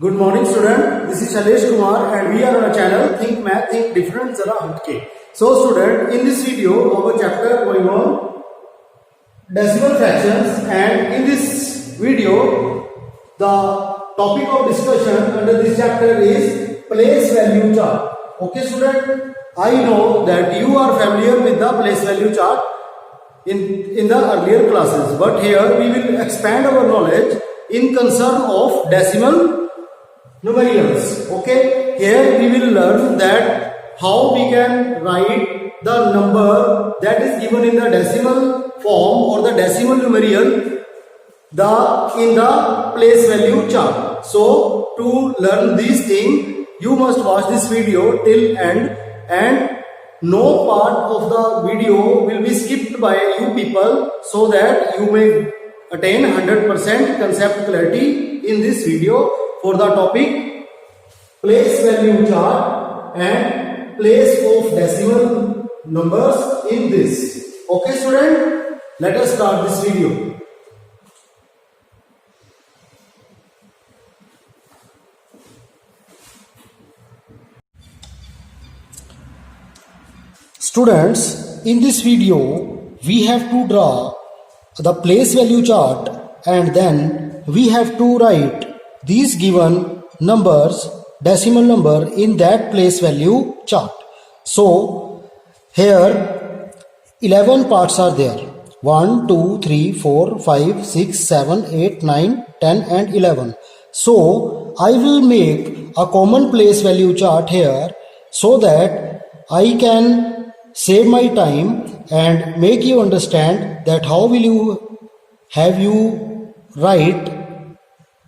Good morning student, this is Shailesh Kumar and we are on a channel Think Math, Think Different Zara Hutke. So student, in this video our chapter going on decimal fractions, and in this video the topic of discussion under this chapter is place value chart. Okay student, I know that you are familiar with the place value chart in the earlier classes, but here we will expand our knowledge in concern of decimal numerals. Okay, here we will learn that how we can write the number that is given in the decimal form or the decimal numeral in the place value chart. So to learn these things you must watch this video till end, and no part of the video will be skipped by you people, so that you may attain 100% concept clarity in this video for the topic place value chart and place of decimal numbers in this. Okay student, let us start this video. Students, in this video we have to draw the place value chart, and then we have to write these given numbers, decimal number, in that place value chart. So here 11 parts are there: 1 2 3 4 5 6 7 8 9 10 and 11. So I will make a common place value chart here so that I can save my time and make you understand that how will you write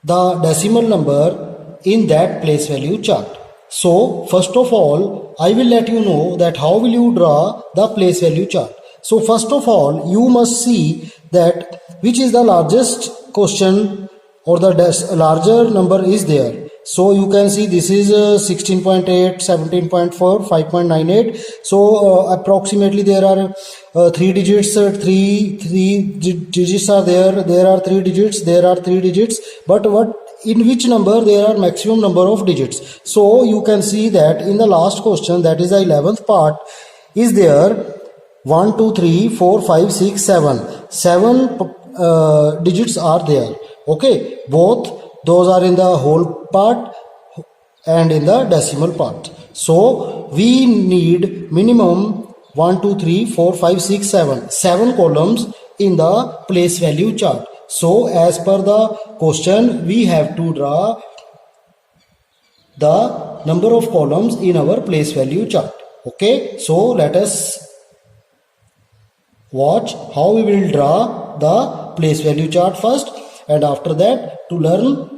the decimal number in that place value chart. So first of all I will let you know that how will you draw the place value chart. So first of all you must see that which is the largest question or the larger number is there. So you can see this is 16.8, 17.4, 5.98. So approximately there are 3 digits, three digits are there. There are 3 digits, there are 3 digits. But in which number there are maximum number of digits? So you can see that in the last question, that is the 11th part, is there 1, 2, 3, 4, 5, 6, 7. 7 digits are there. Okay, both those are in the whole part and in the decimal part. So we need minimum 1, 2, 3, 4, 5, 6, 7. 7 columns in the place value chart. So as per the question we have to draw the number of columns in our place value chart. Okay, so let us watch how we will draw the place value chart first, and after that to learn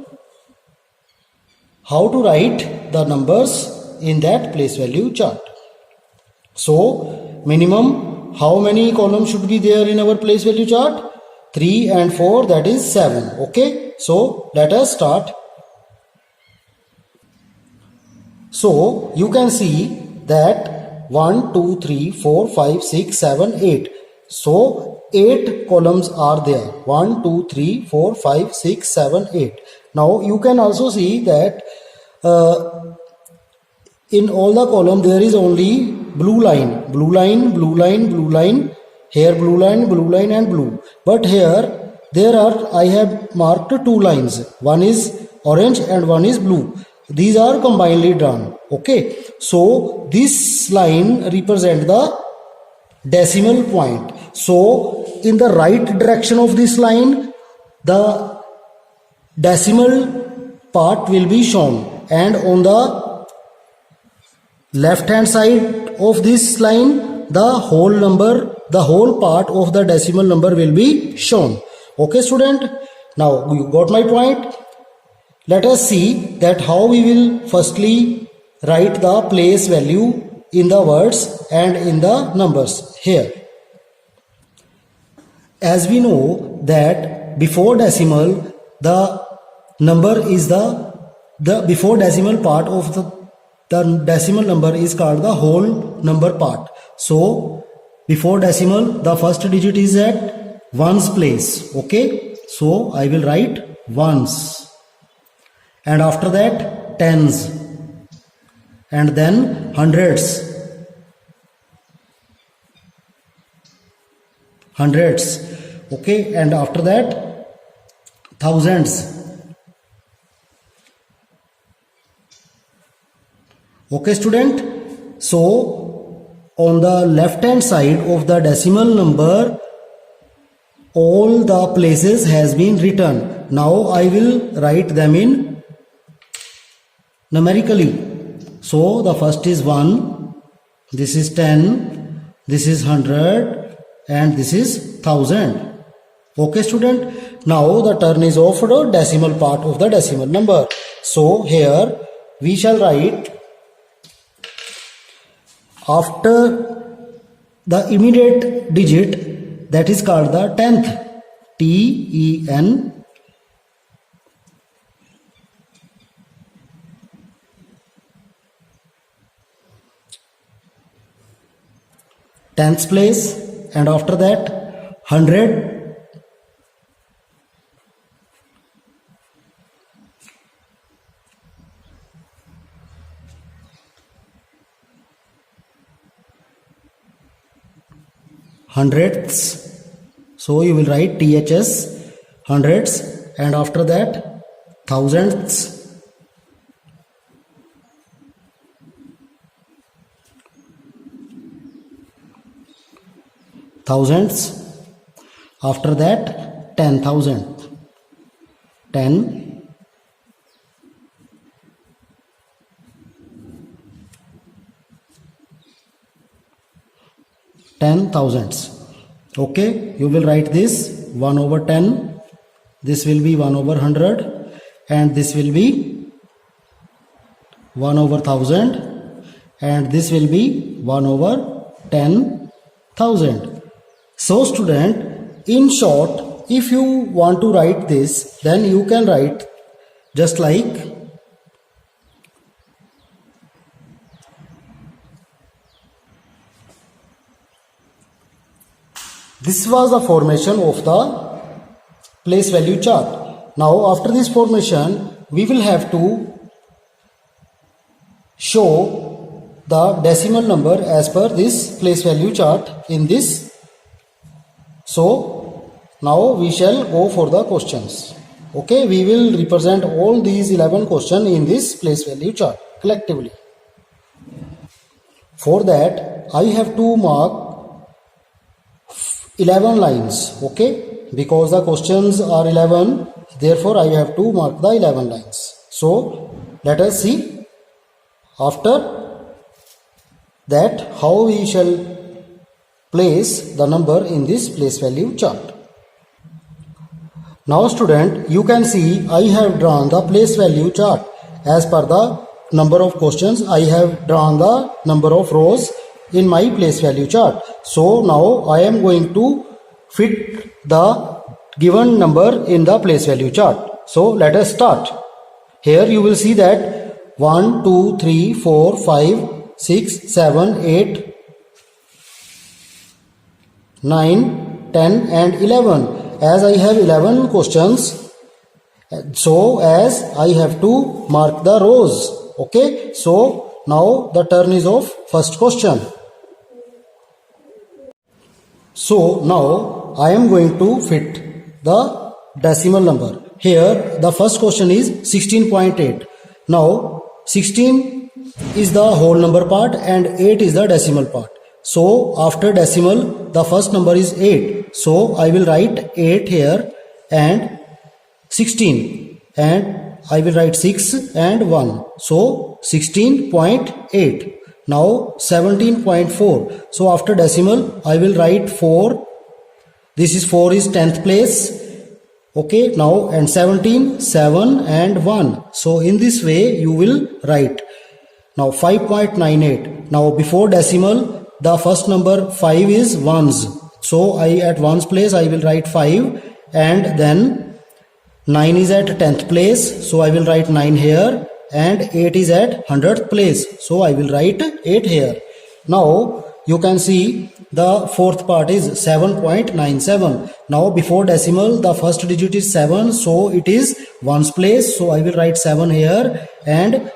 how to write the numbers in that place value chart. So minimum how many columns should be there in our place value chart? 3 and 4, that is 7. Okay, so let us start. So you can see that 1, 2, 3, 4, 5, 6, 7, 8. So 8 columns are there. 1, 2, 3, 4, 5, 6, 7, 8. Now you can also see that in all the column there is only blue line, blue line, blue line, blue line, here blue line and blue. But here I have marked 2 lines. One is orange and one is blue. These are combinedly drawn. Okay, so this line represents the decimal point. So in the right direction of this line the decimal part will be shown, and on the left hand side of this line the whole part of the decimal number will be shown. Okay student, now you got my point. Let us see that how we will firstly write the place value in the words and in the numbers here. As we know that before decimal the number is the before decimal part of the decimal number is called the whole number part. So before decimal the first digit is at ones place. Okay, so I will write ones, and after that tens, and then hundreds, okay, and after that thousands. Okay student, so on the left hand side of the decimal number all the places has been written. Now I will write them in numerically. So the first is 1, this is 10, this is 100, and this is 1000. Okay student, now the turn is of the decimal part of the decimal number. So here we shall write after the immediate digit, that is called the 10th, T-E-N, tenth place, and after that 100, hundredths, so you will write THS, hundreds, and after that thousandths, after that 10,000, 10, ten thousands. Okay, you will write this 1 over 10, this will be 1 over 100, and this will be 1 over 1000, and this will be 1 over 10,000. So student, in short, if you want to write this, then you can write just like this was the formation of the place value chart. Now after this formation, we will have to show the decimal number as per this place value chart in this. So now we shall go for the questions. Okay, we will represent all these 11 questions in this place value chart collectively. For that, I have to mark 11 lines, okay, because the questions are 11, therefore I have to mark the 11 lines. So let us see after that how we shall place the number in this place value chart. Now student, you can see I have drawn the place value chart. As per the number of questions, I have drawn the number of rows in my place value chart. So now I am going to fit the given number in the place value chart. So let us start. Here you will see that 1, 2, 3, 4, 5, 6, 7, 8, 9, 10 and 11. As I have 11 questions, so as I have to mark the rows. Okay, so now the turn is of first question. So now I am going to fit the decimal number. Here the first question is 16.8. Now 16 is the whole number part and 8 is the decimal part. So after decimal the first number is 8. So I will write 8 here and 16, and I will write 6 and 1. So 16.8. Now 17.4. So after decimal I will write 4. This is 4 is 10th place. Okay, now and 17, 7 and 1. So in this way you will write. Now 5.98. Now before decimal the first number 5 is ones. So I at ones place I will write 5, and then 9 is at 10th place. So I will write 9 here, and 8 is at 100th place. So I will write 8 here. Now you can see the fourth part is 7.97. Now before decimal the first digit is 7, so it is ones place, so I will write 7 here, and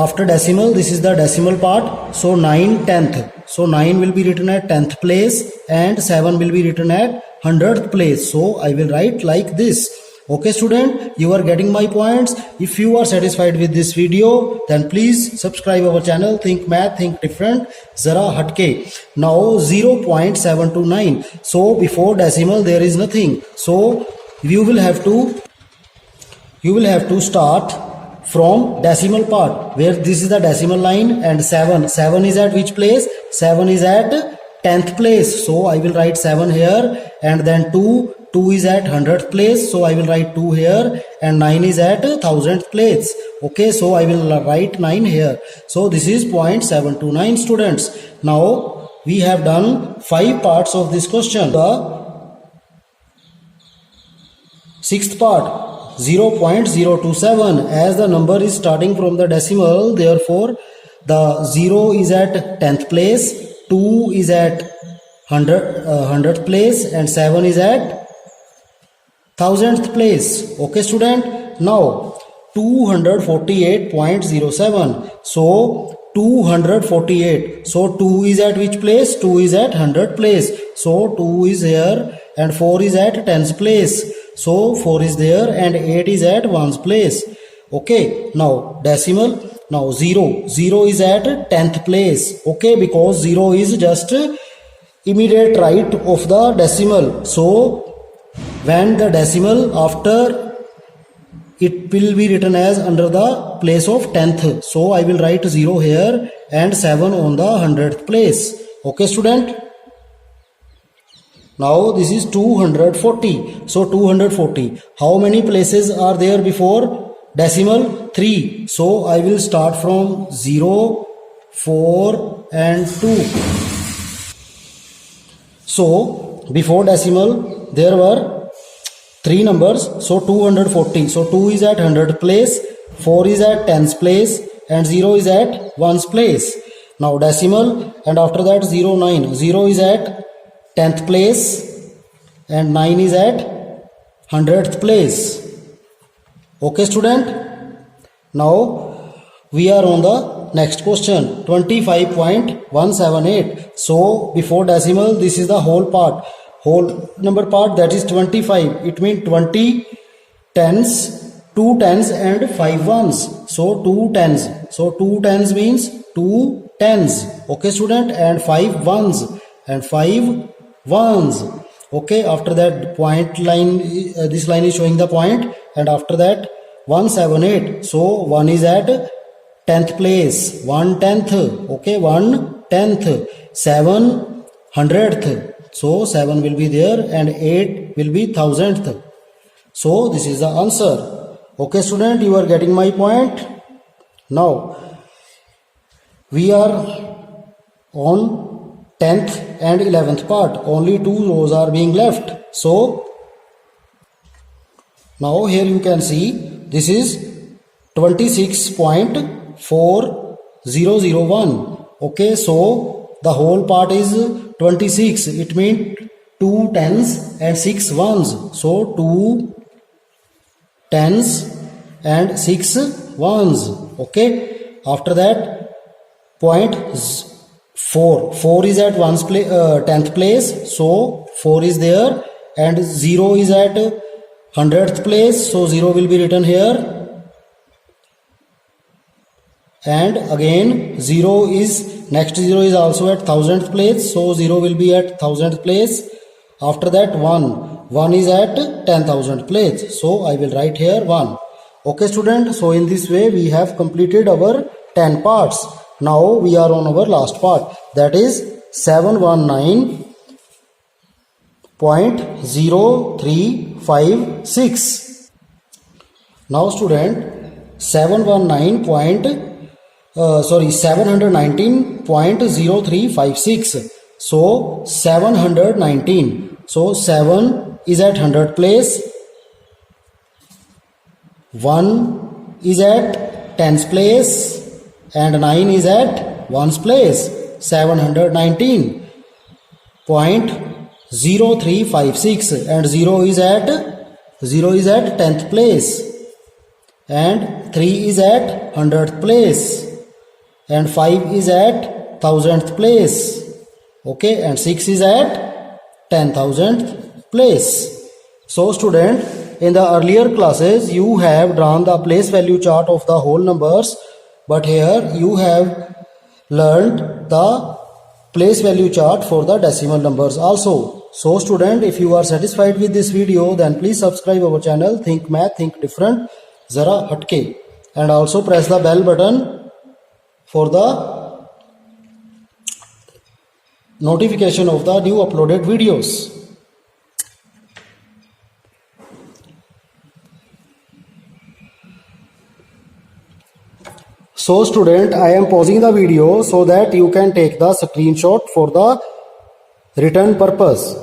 after decimal this is the decimal part, so 9 tenth, so 9 will be written at 10th place and 7 will be written at 100th place, so I will write like this. Okay student, you are getting my points. If you are satisfied with this video, then please subscribe our channel Think Math Think Different Zara Hatke. Now 0.729, so before decimal there is nothing, so you will have to start from decimal part, where this is the decimal line, and 7 is at which place? 7 is at 10th place, so I will write 7 here, and then 2 is at 100th place, so I will write 2 here, and 9 is at 1000th place. Okay, so I will write 9 here. So this is 0.729 students. Now we have done 5 parts of this question. The sixth part, 0.027, as the number is starting from the decimal, therefore the 0 is at 10th place, 2 is at 100th place, and 7 is at 1000th place. Okay student, now 248.07, so 248, so 2 is at which place? 2 is at 100th place, so 2 is here, and 4 is at 10th place, so 4 is there, and 8 is at 1's place. Okay, now decimal, now 0 is at 10th place. Okay, because 0 is just immediate right of the decimal, so when the decimal after it will be written as under the place of 10th, so I will write 0 here and 7 on the 100th place. Okay student, now this is 240, so 240, how many places are there before decimal? 3, so I will start from 0, 4 and 2. So before decimal there were 3 numbers, so 240, so 2 is at 100th place, 4 is at 10th place, and 0 is at 1's place. Now decimal, and after that 9, 0 is at 10th place and 9 is at 100th place. Okay student, now we are on the next question, 25.178. so before decimal this is the whole part, whole number part, that is 25. It means 20 tens, 2 tens and 5 ones, so 2 tens, so 2 tens means 2 tens. Okay student, and 5 ones and 5 ones. Okay, after that point line, this line is showing the point, and after that 178, so 1 is at 10th place, 1 tenth. Okay, 1 tenth, 7 100th, so 7 will be there, and 8 will be 1000th. So this is the answer. Okay student, you are getting my point. Now we are on 10th and 11th part, only 2 rows are being left. So now here you can see this is 26.4001. Okay, so the whole part is 26. It means 2 tens and 6 ones. So 2 tens and 6 ones. Okay. After that, point 4 is at 10th place. So 4 is there, and 0 is at 100th place. So 0 will be written here. And again 0 is, next 0 is also at 1000th place, so 0 will be at 1000th place. After that 1 is at 10,000th place, so I will write here 1. Okay student, so in this way we have completed our 10 parts. Now we are on our last part, that is 719.0356. Now student, 719.0356. So 719. So 7 is at 100th place, 1 is at 10th place, and 9 is at 1's place. 719.0356 and 0 is at 10th place, and 3 is at 100th place, and 5 is at 1000th place, okay, and 6 is at 10,000th place. So student, in the earlier classes you have drawn the place value chart of the whole numbers, but here you have learned the place value chart for the decimal numbers also. So student, if you are satisfied with this video, then please subscribe our channel Think Math Think Different Zara Hatke, and also press the bell button for the notification of the new uploaded videos. So student, I am pausing the video so that you can take the screenshot for the written purpose.